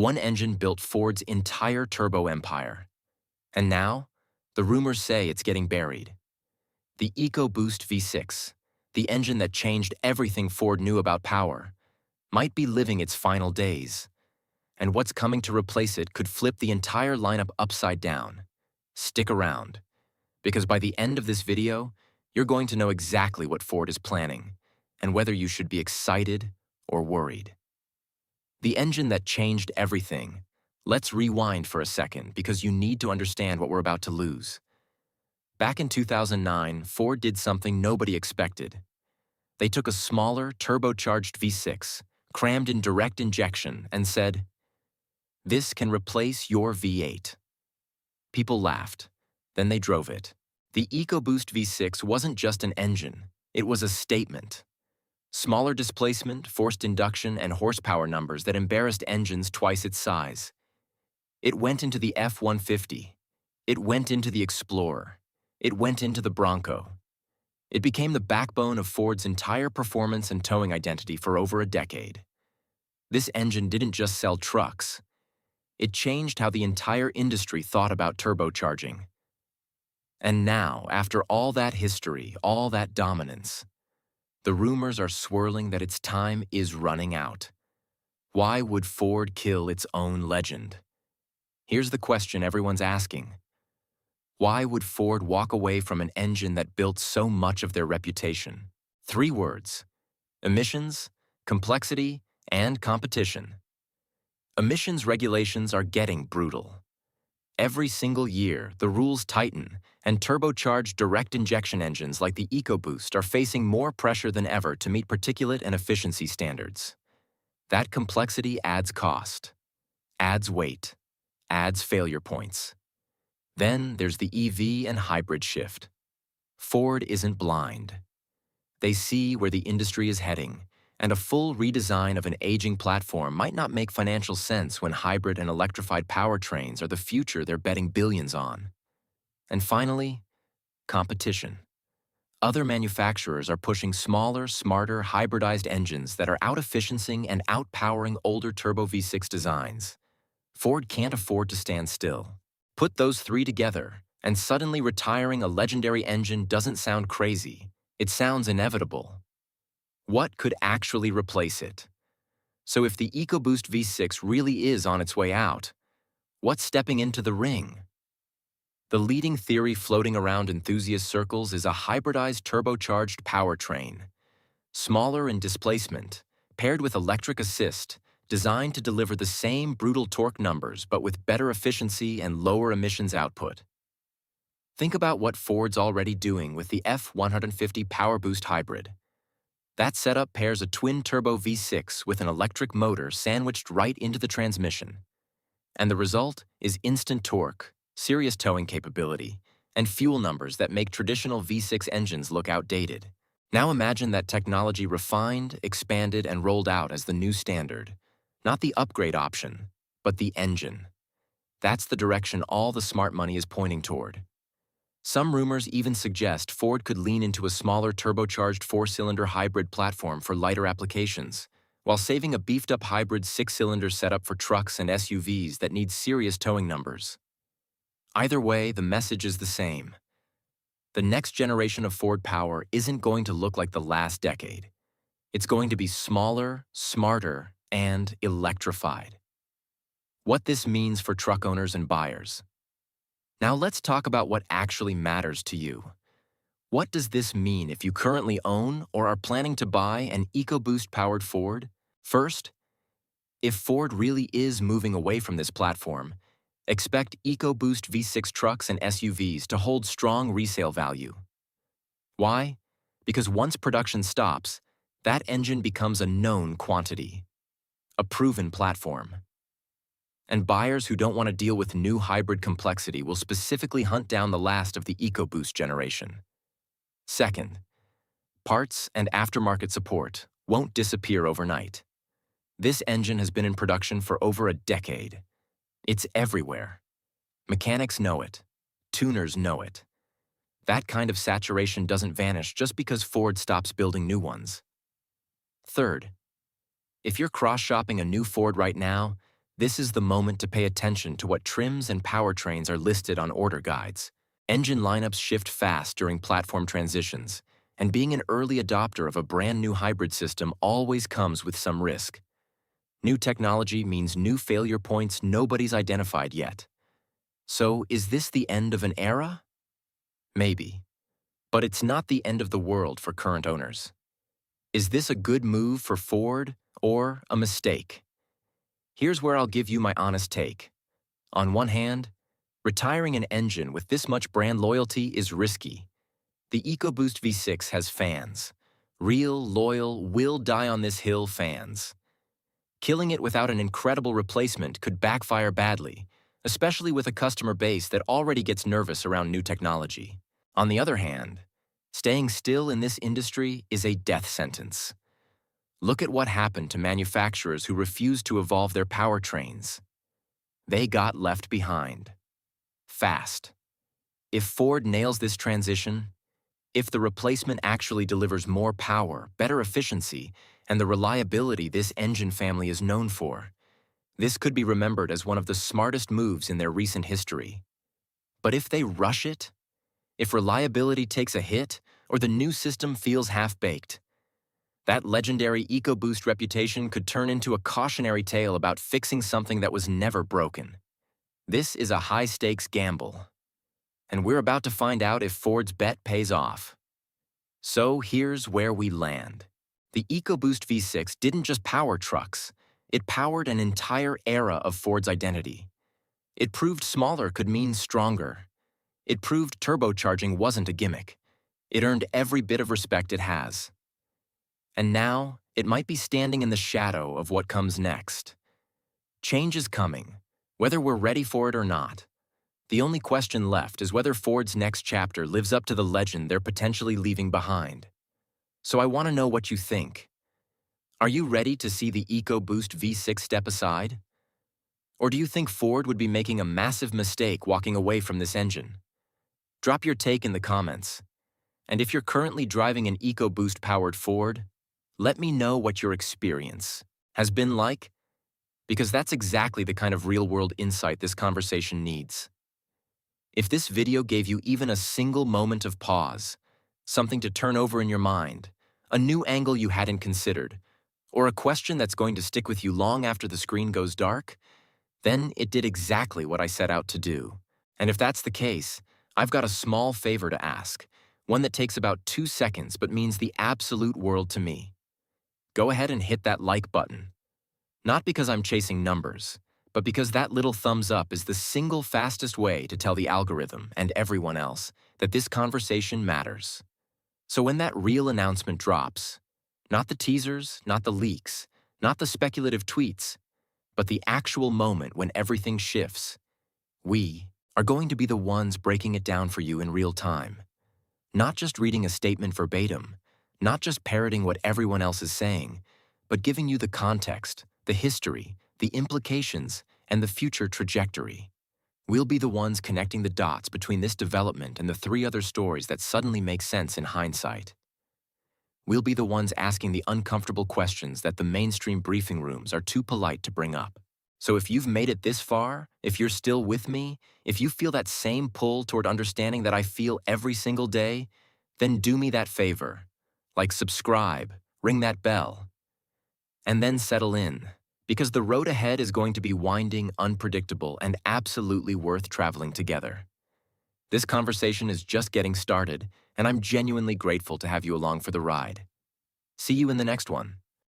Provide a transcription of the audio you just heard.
One engine built Ford's entire turbo empire. And now, the rumors say it's getting buried. The EcoBoost V6, the engine that changed everything Ford knew about power, might be living its final days. And what's coming to replace it could flip the entire lineup upside down. Stick around, because by the end of this video, you're going to know exactly what Ford is planning, and whether you should be excited or worried. The engine that changed everything. Let's rewind for a second, because you need to understand what we're about to lose. Back in 2009, Ford did something nobody expected. They took a smaller, turbocharged V6, crammed in direct injection, and said, "This can replace your V8." People laughed. Then they drove it. The EcoBoost V6 wasn't just an engine, it was a statement. Smaller displacement, forced induction, and horsepower numbers that embarrassed engines twice its size. It went into the F-150. It went into the Explorer. It went into the Bronco. It became the backbone of Ford's entire performance and towing identity for over a decade. This engine didn't just sell trucks. It changed how the entire industry thought about turbocharging. And now, after all that history, all that dominance, the rumors are swirling that its time is running out. Why would Ford kill its own legend? Here's the question everyone's asking. Why would Ford walk away from an engine that built so much of their reputation? 3 words: emissions, complexity, and competition. Emissions regulations are getting brutal. Every single year, the rules tighten, and turbocharged direct injection engines like the EcoBoost are facing more pressure than ever to meet particulate and efficiency standards. That complexity adds cost, adds weight, adds failure points. Then there's the EV and hybrid shift. Ford isn't blind. They see where the industry is heading, and a full redesign of an aging platform might not make financial sense when hybrid and electrified powertrains are the future they're betting billions on. And finally, competition. Other manufacturers are pushing smaller, smarter, hybridized engines that are out-efficiencying and out-powering older turbo V6 designs. Ford can't afford to stand still. Put those 3 together, and suddenly retiring a legendary engine doesn't sound crazy. It sounds inevitable. What could actually replace it? So if the EcoBoost V6 really is on its way out, what's stepping into the ring? The leading theory floating around enthusiast circles is a hybridized turbocharged powertrain. Smaller in displacement, paired with electric assist, designed to deliver the same brutal torque numbers but with better efficiency and lower emissions output. Think about what Ford's already doing with the F-150 PowerBoost Hybrid. That setup pairs a twin-turbo V6 with an electric motor sandwiched right into the transmission. And the result is instant torque, serious towing capability, and fuel numbers that make traditional V6 engines look outdated. Now imagine that technology refined, expanded, and rolled out as the new standard. Not the upgrade option, but the engine. That's the direction all the smart money is pointing toward. Some rumors even suggest Ford could lean into a smaller turbocharged 4-cylinder hybrid platform for lighter applications, while saving a beefed-up hybrid 6-cylinder setup for trucks and SUVs that need serious towing numbers. Either way, the message is the same. The next generation of Ford power isn't going to look like the last decade. It's going to be smaller, smarter, and electrified. What this means for truck owners and buyers. Now let's talk about what actually matters to you. What does this mean if you currently own or are planning to buy an EcoBoost-powered Ford? First, if Ford really is moving away from this platform, expect EcoBoost V6 trucks and SUVs to hold strong resale value. Why? Because once production stops, that engine becomes a known quantity, a proven platform. And buyers who don't want to deal with new hybrid complexity will specifically hunt down the last of the EcoBoost generation. Second, parts and aftermarket support won't disappear overnight. This engine has been in production for over a decade. It's everywhere. Mechanics know it. Tuners know it. That kind of saturation doesn't vanish just because Ford stops building new ones. Third, if you're cross-shopping a new Ford right now, This is the moment to pay attention to what trims and powertrains are listed on order guides. Engine lineups shift fast during platform transitions, and being an early adopter of a brand new hybrid system always comes with some risk. New technology means new failure points nobody's identified yet. So, is this the end of an era? Maybe. But it's not the end of the world for current owners. Is this a good move for Ford or a mistake? Here's where I'll give you my honest take. On one hand, retiring an engine with this much brand loyalty is risky. The EcoBoost V6 has fans. Real, loyal, will die on this hill fans. Killing it without an incredible replacement could backfire badly, especially with a customer base that already gets nervous around new technology. On the other hand, staying still in this industry is a death sentence. Look at what happened to manufacturers who refused to evolve their powertrains. They got left behind. Fast. If Ford nails this transition, if the replacement actually delivers more power, better efficiency, and the reliability this engine family is known for, this could be remembered as one of the smartest moves in their recent history. But if they rush it, if reliability takes a hit, or the new system feels half-baked, that legendary EcoBoost reputation could turn into a cautionary tale about fixing something that was never broken. This is a high-stakes gamble, and we're about to find out if Ford's bet pays off. So here's where we land. The EcoBoost V6 didn't just power trucks, it powered an entire era of Ford's identity. It proved smaller could mean stronger. It proved turbocharging wasn't a gimmick. It earned every bit of respect it has. And now, it might be standing in the shadow of what comes next. Change is coming, whether we're ready for it or not. The only question left is whether Ford's next chapter lives up to the legend they're potentially leaving behind. So I want to know what you think. Are you ready to see the EcoBoost V6 step aside? Or do you think Ford would be making a massive mistake walking away from this engine? Drop your take in the comments. And if you're currently driving an EcoBoost-powered Ford, let me know what your experience has been like, because that's exactly the kind of real-world insight this conversation needs. If this video gave you even a single moment of pause, something to turn over in your mind, a new angle you hadn't considered, or a question that's going to stick with you long after the screen goes dark, then it did exactly what I set out to do. And if that's the case, I've got a small favor to ask, one that takes about 2 seconds but means the absolute world to me. Go ahead and hit that like button. Not because I'm chasing numbers, but because that little thumbs up is the single fastest way to tell the algorithm and everyone else that this conversation matters. So when that real announcement drops, not the teasers, not the leaks, not the speculative tweets, but the actual moment when everything shifts, we are going to be the ones breaking it down for you in real time. Not just reading a statement verbatim, not just parroting what everyone else is saying, but giving you the context, the history, the implications, and the future trajectory. We'll be the ones connecting the dots between this development and the 3 other stories that suddenly make sense in hindsight. We'll be the ones asking the uncomfortable questions that the mainstream briefing rooms are too polite to bring up. So if you've made it this far, if you're still with me, if you feel that same pull toward understanding that I feel every single day, then do me that favor. Like subscribe, ring that bell, and then settle in, because the road ahead is going to be winding, unpredictable, and absolutely worth traveling together. This conversation is just getting started, and I'm genuinely grateful to have you along for the ride. See you in the next one.